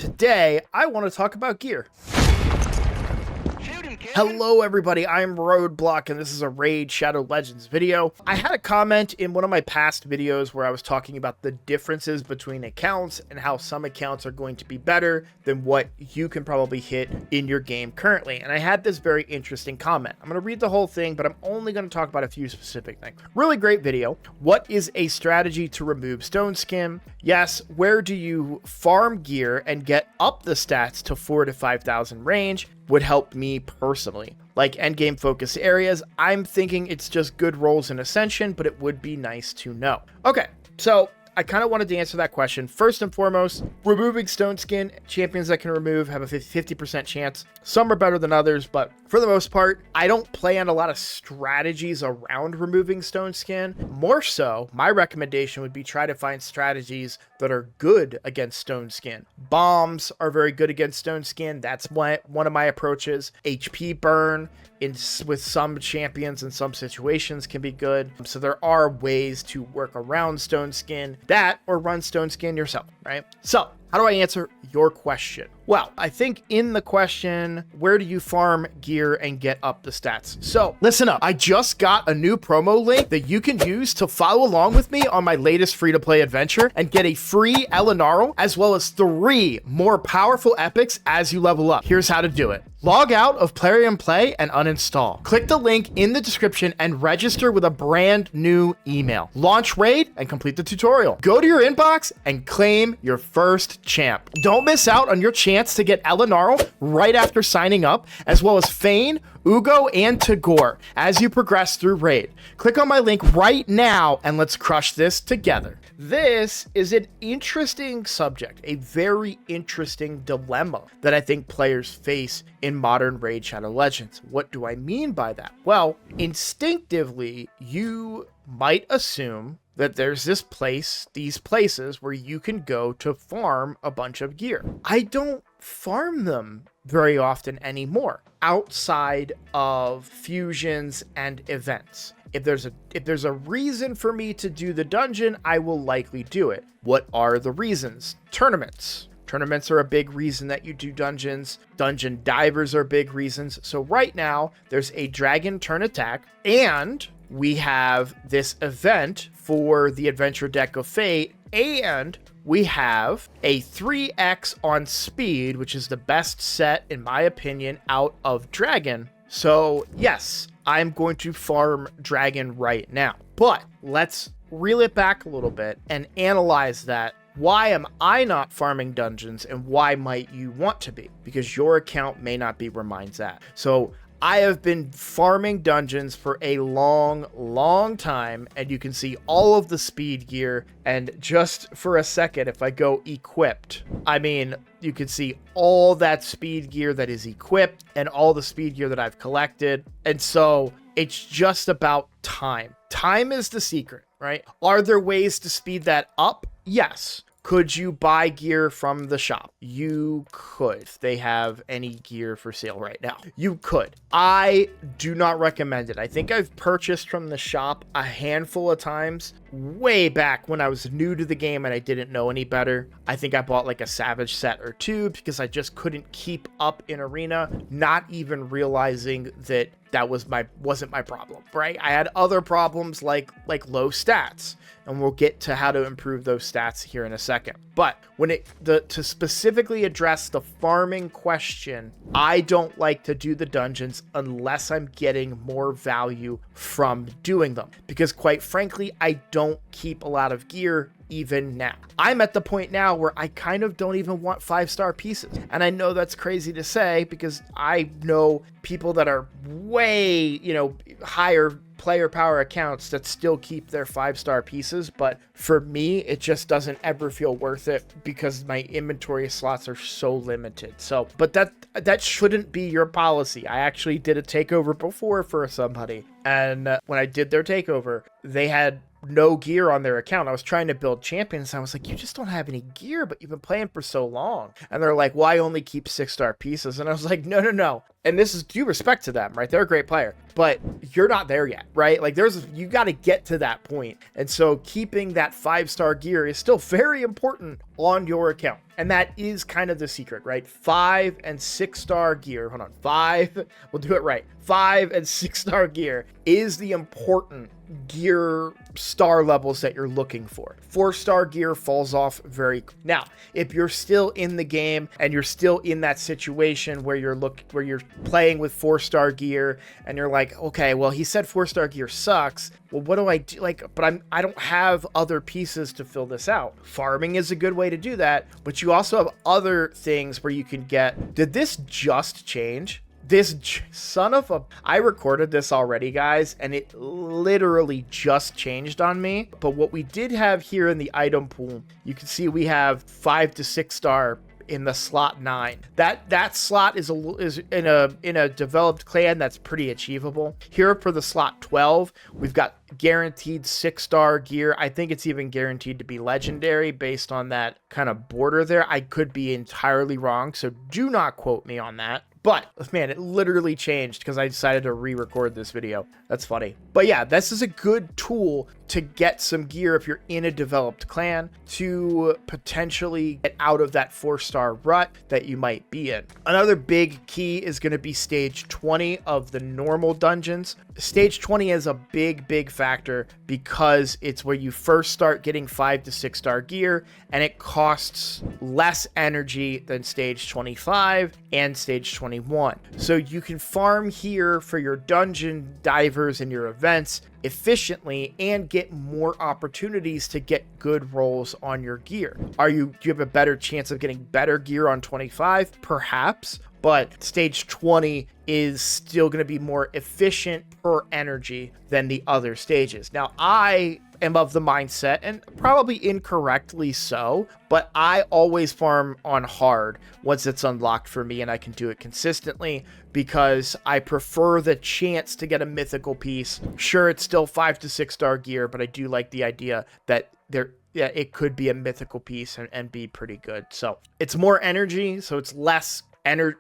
today I want to talk about gear. Hello everybody, I'm Roadblock and this is a Raid Shadow Legends video. I had a comment in one of my past videos where I was talking about the differences between accounts and how some accounts are going to be better than what you can probably hit in your game currently. And I had this very interesting comment. I'm going to read the whole thing, but I'm only going to talk about a few specific things. Really great video. What is a strategy to remove stone skin? Yes, where do you farm gear and get up the stats to 4,000 to 5,000 range? Would help me personally. Like endgame focus areas, I'm thinking it's just good rolls in Ascension, but it would be nice to know. Okay, so I kind of wanted to answer that question. First and foremost, removing stone skin, champions that can remove have a 50% chance. Some are better than others, but for the most part, I don't play on a lot of strategies around removing stone skin. More so, my recommendation would be try to find strategies that are good against stone skin. Bombs are very good against stone skin. That's one of my approaches. HP burn with some champions in some situations can be good. So there are ways to work around stone skin, that or run stone skin yourself, right? So how do I answer your question? Well, I think in the question, where do you farm gear and get up the stats? So listen up, I just got a new promo link that you can use to follow along with me on my latest free-to-play adventure and get a free Elenaril as well as 3 more powerful epics as you level up. Here's how to do it. Log out of Plarium Play and uninstall. Click the link in the description and register with a brand new email. Launch Raid and complete the tutorial. Go to your inbox and claim your first champ. Don't miss out on your chance to get Elenaril right after signing up, as well as Fayne, Uugo, and Tagoar as you progress through Raid. Click on my link right now and let's crush this together. This is an interesting subject, a very interesting dilemma that I think players face in modern Raid Shadow Legends. What do I mean by that? Well, instinctively, you might assume that there's these places where you can go to farm a bunch of gear. I don't farm them very often anymore outside of fusions and events. If there's a reason for me to do the dungeon, I will likely do it. What are the reasons? Tournaments. Tournaments are a big reason that you do dungeons. Dungeon divers are big reasons. So right now, there's a dragon turn attack, and we have this event for the Adventure Deck of Fate, and we have a 3x on speed, which is the best set, in my opinion, out of Dragon. So yes, I'm going to farm Dragon right now. But let's reel it back a little bit and analyze that. Why am I not farming dungeons and why might you want to be? Because your account may not be where mine's at. So I have been farming dungeons for a long time, and you can see all of the speed gear. And just for a second, if I go equipped, I mean, you can see all that speed gear that is equipped and all the speed gear that I've collected. And so it's just about time. Time is the secret, right? Are there ways to speed that up? Yes. Could you buy gear from the shop? You could. If they have any gear for sale right now, you could. I do not recommend it. I think I've purchased from the shop a handful of times way back when I was new to the game and I didn't know any better. I think I bought like a Savage set or 2 because I just couldn't keep up in Arena, not even realizing that wasn't my problem, right? I had other problems like low stats, and we'll get to how to improve those stats here in a second. But when to specifically address the farming question, I don't like to do the dungeons unless I'm getting more value from doing them, because quite frankly, I don't keep a lot of gear even now. I'm at the point now where I kind of don't even want 5-star pieces. And I know that's crazy to say because I know people that are way, higher player power accounts that still keep their 5-star pieces. But for me, it just doesn't ever feel worth it because my inventory slots are so limited. So, but that shouldn't be your policy. I actually did a takeover before for somebody. And when I did their takeover, they had no gear on their account. I was trying to build champions. And I was like, you just don't have any gear, but you've been playing for so long. And they're like, well, I only keep 6-star pieces. And I was like, no. And this is due respect to them, right? They're a great player, but you're not there yet, right? Like you got to get to that point. And so keeping that 5-star gear is still very important on your account. And that is kind of the secret, right? 5 and 6-star gear. Hold on. 5. We'll do it right. 5 and 6-star gear is the important gear star levels that you're looking for. 4-star gear falls off very now. If you're still in the game and you're still in that situation where you're playing with 4-star gear and you're like, okay, well, he said 4-star gear sucks. Well, what do I do? But I don't have other pieces to fill this out. Farming is a good way to do that, but you also have other things where you can get. Did this just change? This son of a... I recorded this already, guys, and it literally just changed on me. But what we did have here in the item pool, you can see we have 5 to 6-star in the slot 9. That slot is in a developed clan that's pretty achievable. Here for the slot 12, we've got guaranteed 6-star gear. I think it's even guaranteed to be legendary based on that kind of border there. I could be entirely wrong, so do not quote me on that. But, man, it literally changed because I decided to re-record this video. That's funny. But yeah, this is a good tool to get some gear if you're in a developed clan to potentially get out of that 4-star rut that you might be in. Another big key is going to be stage 20 of the normal dungeons. Stage 20 is a big factor because it's where you first start getting 5 to 6-star gear, and it costs less energy than stage 25 and stage 21. So you can farm here for your dungeon divers and your events efficiently and get more opportunities to get good rolls on your gear. Do you have a better chance of getting better gear on 25? Perhaps, but stage 20 is still going to be more efficient per energy than the other stages. Now, I am of the mindset, and probably incorrectly so, but I always farm on hard once it's unlocked for me and I can do it consistently because I prefer the chance to get a mythical piece. Sure, it's still 5 to 6-star gear, but I do like the idea that it could be a mythical piece and be pretty good. So it's more energy, so it's less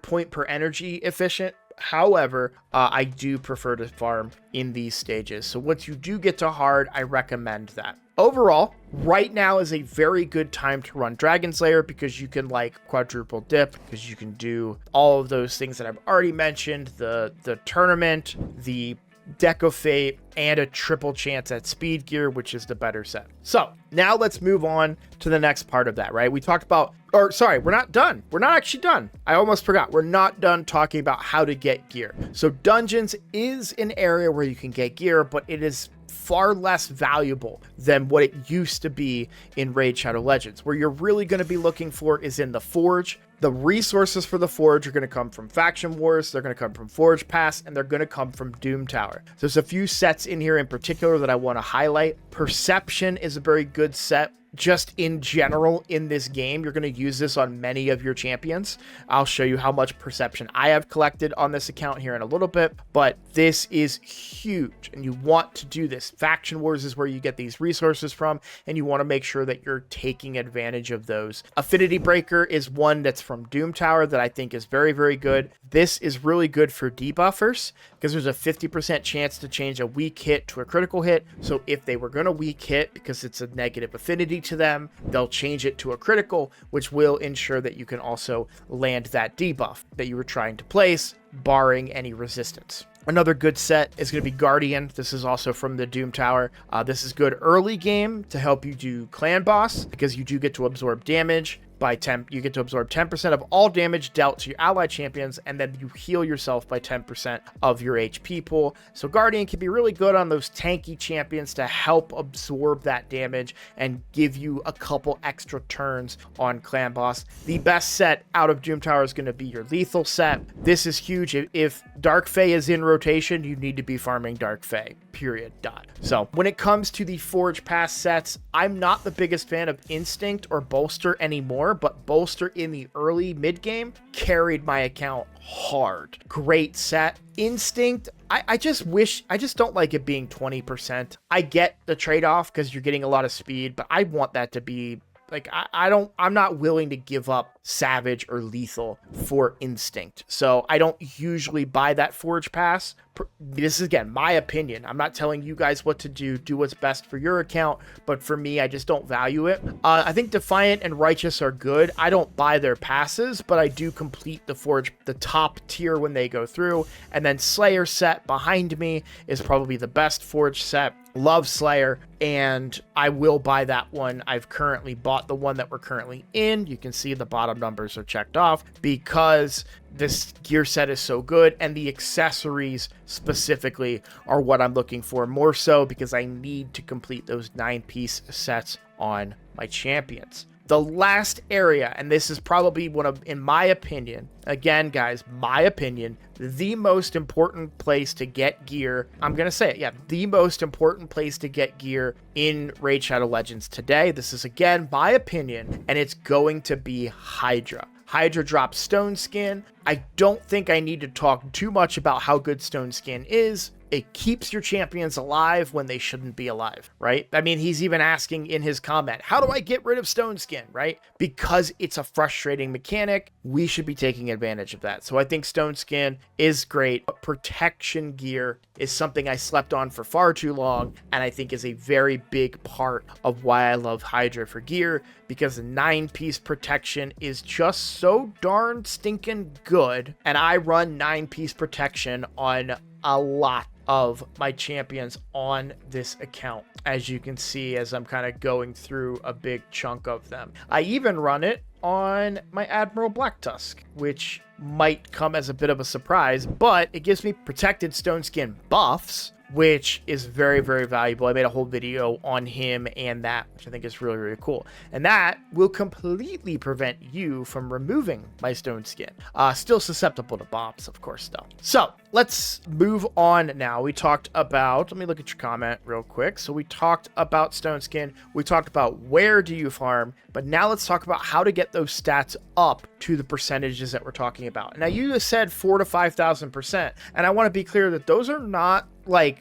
point per energy efficient. However, I do prefer to farm in these stages. So once you do get to hard, I recommend that. Overall, right now is a very good time to run Dragon Slayer because you can quadruple dip, because you can do all of those things that I've already mentioned, the tournament, the Deck of Fate, and a triple chance at speed gear, which is the better set. So now let's move on to the next part of that, right? We talked about, we're not done. We're not actually done. I almost forgot. We're not done talking about how to get gear. So dungeons is an area where you can get gear, but it is far less valuable than what it used to be in Raid Shadow Legends. Where you're really going to be looking for is in the Forge. The resources for the Forge are going to come from Faction Wars, they're going to come from Forge Pass, and they're going to come from Doom Tower. So there's a few sets in here in particular that I want to highlight. Perception is a very good set. Just in general in this game, you're going to use this on many of your champions. I'll show you how much perception I have collected on this account here in a little bit, but this is huge and you want to do this. Faction Wars is where you get these resources from, and you want to make sure that you're taking advantage of those. Affinity Breaker is one that's from Doom Tower that I think is very good. This is really good for debuffers because there's a 50% chance to change a weak hit to a critical hit. So if they were going to weak hit because it's a negative affinity to them, they'll change it to a critical, which will ensure that you can also land that debuff that you were trying to place, barring any resistance. Another good set is going to be Guardian. This is also from the Doom Tower. This is good early game to help you do clan boss because you do get to absorb damage. By 10, you get to absorb 10% of all damage dealt to your ally champions, and then you heal yourself by 10% of your HP pool. So Guardian can be really good on those tanky champions to help absorb that damage and give you a couple extra turns on clan boss. The best set out of Doom Tower is going to be your lethal set. This is huge. If Dark Fae is in rotation, you need to be farming Dark Fae. Period. Dot. So when it comes to the Forge Pass sets, I'm not the biggest fan of Instinct or Bolster anymore, but Bolster in the early mid game carried my account hard. Great set. Instinct, I just don't like it being 20%. I get the trade-off because you're getting a lot of speed, but I want that to be I'm not willing to give up savage or lethal for instinct. So I don't usually buy that forge pass. This is, again, my opinion. I'm not telling you guys what to do. Do what's best for your account, but for me, I just don't value it. I think Defiant and Righteous are good. I don't buy their passes, but I do complete the forge, the top tier when they go through. And then Slayer set behind me is probably the best forge set. Love Slayer, and I will buy that one. I've currently bought the one that we're currently in. You can see the bottom numbers are checked off because this gear set is so good, and the accessories specifically are what I'm looking for, more so because I need to complete those 9-piece sets on my champions. The last area, and this is probably one of, in my opinion, again, guys, my opinion, the most important place to get gear. I'm going to say it. Yeah, the most important place to get gear in Raid Shadow Legends today. This is, again, my opinion, and it's going to be Hydra. Hydra drops Stone Skin. I don't think I need to talk too much about how good Stone Skin is. It keeps your champions alive when they shouldn't be alive, right? I mean, he's even asking in his comment, how do I get rid of Stone Skin, right? Because it's a frustrating mechanic. We should be taking advantage of that. So I think Stone Skin is great. But protection gear is something I slept on for far too long, and I think is a very big part of why I love Hydra for gear, because the 9-piece protection is just so darn stinking good, and I run 9-piece protection on a lot of my champions on this account, as you can see as I'm kind of going through a big chunk of them. I even run it on my Admiral Black Tusk, which might come as a bit of a surprise, but it gives me protected Stone Skin buffs, which is very, very valuable. I made a whole video on him and that, which I think is really, really cool. And that will completely prevent you from removing my Stone Skin. Still susceptible to bombs, of course, though. So let's move on now. We talked about, let me look at your comment real quick. So we talked about Stone Skin. We talked about where do you farm, but now let's talk about how to get those stats up to the percentages that we're talking about. Now you just said 4,000 to 5,000%. And I want to be clear that those are not I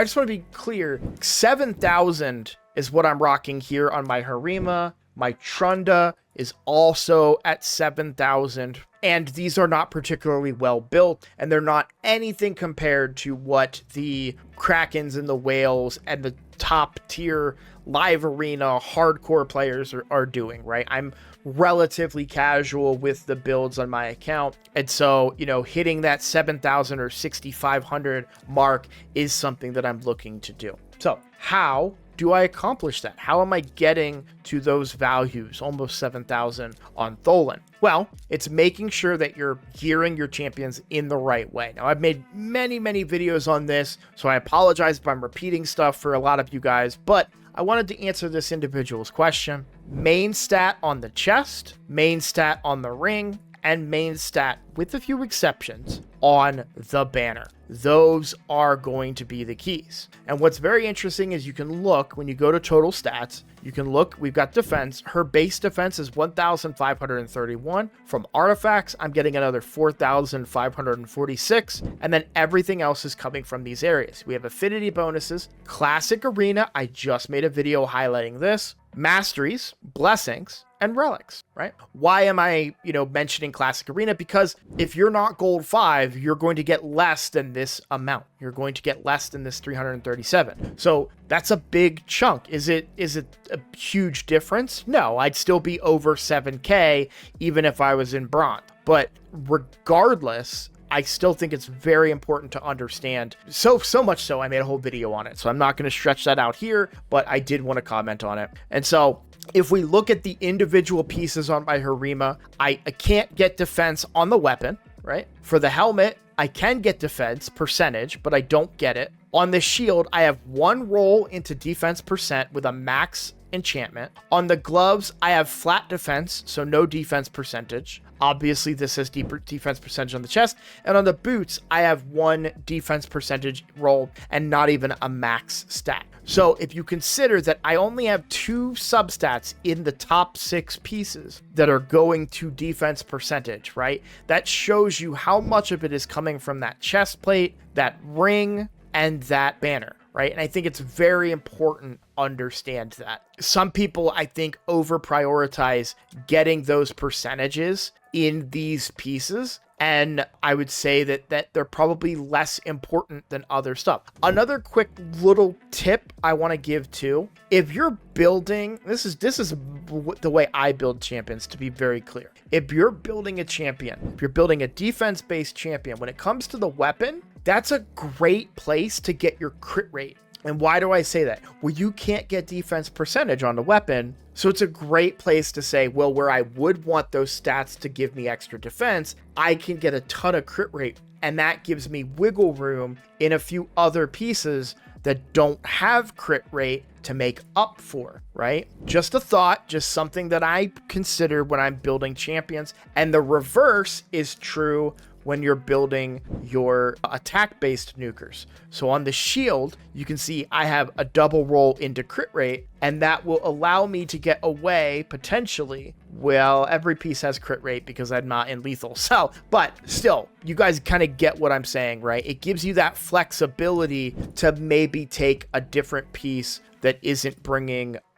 just want to be clear. 7,000 is what I'm rocking here on my Harima. My Trunda is also at 7,000. And these are not particularly well built, and they're not anything compared to what the Krakens and the Whales and the top tier live arena hardcore players are doing, right? I'm relatively casual with the builds on my account, and so, you know, hitting that 7,000 or 6,500 mark is something that I'm looking to do. So how do I accomplish that? How am I getting to those values, almost 7,000 on Tholen? Well, it's making sure that you're gearing your champions in the right way. Now, I've made many, many videos on this, so I apologize if I'm repeating stuff for a lot of you guys, but I wanted to answer this individual's question. Main stat on the chest, main stat on the ring, and main stat, with a few exceptions, on the banner. Those are going to be the keys. And what's very interesting is you can look, when you go to total stats, you can look, we've got defense. Her base defense is 1,531. From artifacts, I'm getting another 4,546. And then everything else is coming from these areas. We have affinity bonuses, classic arena. I just made a video highlighting this. Masteries, blessings, and relics, right? Why am I, mentioning classic arena? Because if you're not gold 5, you're going to get less than this amount. You're going to get less than this 337. So that's a big chunk. Is it a huge difference? No, I'd still be over 7K even if I was in bronze. But regardless, I still think it's very important to understand. So much so, I made a whole video on it. So I'm not going to stretch that out here, but I did want to comment on it. And so if we look at the individual pieces on my Harima, I can't get defense on the weapon, right? For the helmet, I can get defense percentage, but I don't get it. On the shield, I have one roll into defense percent with a max enchantment. On the gloves, I have flat defense, so no defense percentage. Obviously, this has deeper defense percentage on the chest. And on the boots, I have one defense percentage roll and not even a max stat. So if you consider that I only have 2 substats in the top 6 pieces that are going to defense percentage, right? That shows you how much of it is coming from that chest plate, that ring, and that banner, right? And I think it's very important understand that. Some people, I think, over prioritize getting those percentages in these pieces. And I would say that they're probably less important than other stuff. Another quick little tip I want to give too, if you're building, this is the way I build champions, to be very clear. If you're building a champion, if you're building a defense-based champion, when it comes to the weapon, that's a great place to get your crit rate. And why do I say that? Well, you can't get defense percentage on the weapon. So it's a great place to say, well, where I would want those stats to give me extra defense, I can get a ton of crit rate. And that gives me wiggle room in a few other pieces that don't have crit rate to make up for, right? Just a thought, just something that I consider when I'm building champions. And the reverse is true when you're building your attack-based nukers. So on the shield, you can see I have a double roll into crit rate, and that will allow me to get away, potentially, well, every piece has crit rate because I'm not in lethal. So, but still, you guys kind of get what I'm saying, right? It gives you that flexibility to maybe take a different piece that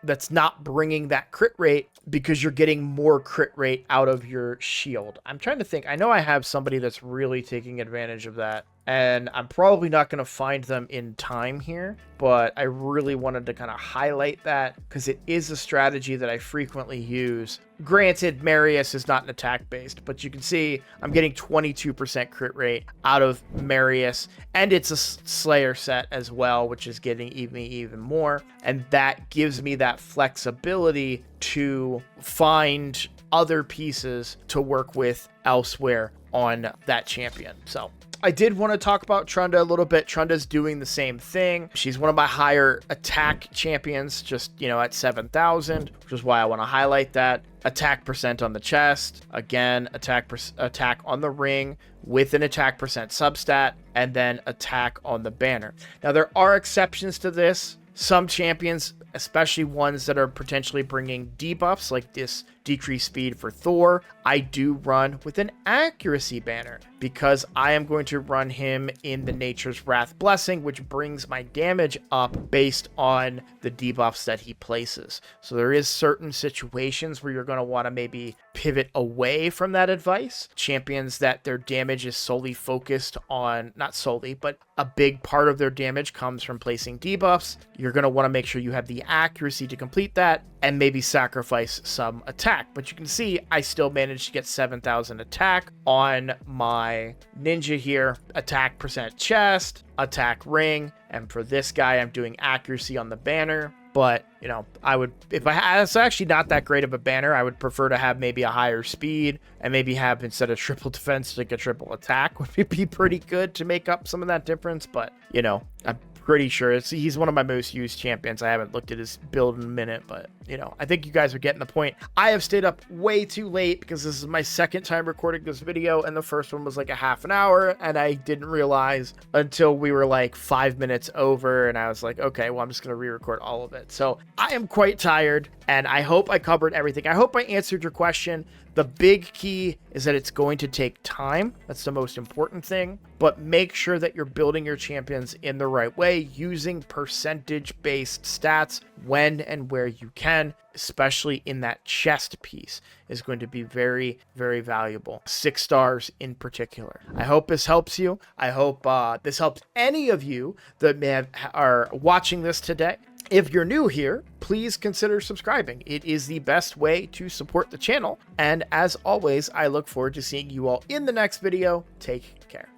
that's not bringing that crit rate because you're getting more crit rate out of your shield. I'm trying to think. I know I have somebody that's really taking advantage of that, and I'm probably not going to find them in time here, but I really wanted to kind of highlight that because it is a strategy that I frequently use. Granted, Marius is not an attack based, but you can see I'm getting 22% crit rate out of Marius, and it's a Slayer set as well, which is getting even more, and that gives me that flexibility to find other pieces to work with elsewhere on that champion. So I did want to talk about Trunda a little bit. Trunda's doing the same thing. She's one of my higher attack champions, just, at 7,000, which is why I want to highlight that. Attack percent on the chest, again, attack on the ring with an attack percent substat, and then attack on the banner. Now, there are exceptions to this. Some champions, especially ones that are potentially bringing debuffs like this decreased speed for Thor, I do run with an accuracy banner because I am going to run him in the Nature's Wrath Blessing, which brings my damage up based on the debuffs that he places. So there is certain situations where you're going to want to maybe pivot away from that advice. Champions that their damage is solely focused on, not solely, but a big part of their damage comes from placing debuffs. You're going to want to make sure you have the accuracy to complete that and maybe sacrifice some attack. But you can see I still managed to get 7,000 attack on my ninja here. Attack percent chest, attack ring, and for this guy I'm doing accuracy on the banner. But, I would, if I had, it's actually not that great of a banner. I would prefer to have maybe a higher speed and maybe have, instead of triple defense, like a triple attack would be pretty good to make up some of that difference. But, I'm pretty sure he's one of my most used champions. I haven't looked at his build in a minute, but I think you guys are getting the point. I have stayed up way too late because this is my second time recording this video, and the first one was like a half an hour, and I didn't realize until we were like 5 minutes over, and I was like, okay, well, I'm just gonna re-record all of it. So I am quite tired, and I hope I covered everything. I hope I answered your question. The big key is that it's going to take time. That's the most important thing. But make sure that you're building your champions in the right way, using percentage-based stats when and where you can, especially in that chest piece, is going to be very, very valuable. 6 stars in particular. I hope this helps you. I hope this helps any of you that are watching this today. If you're new here, please consider subscribing. It is the best way to support the channel. And as always, I look forward to seeing you all in the next video. Take care.